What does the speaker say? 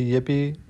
DAP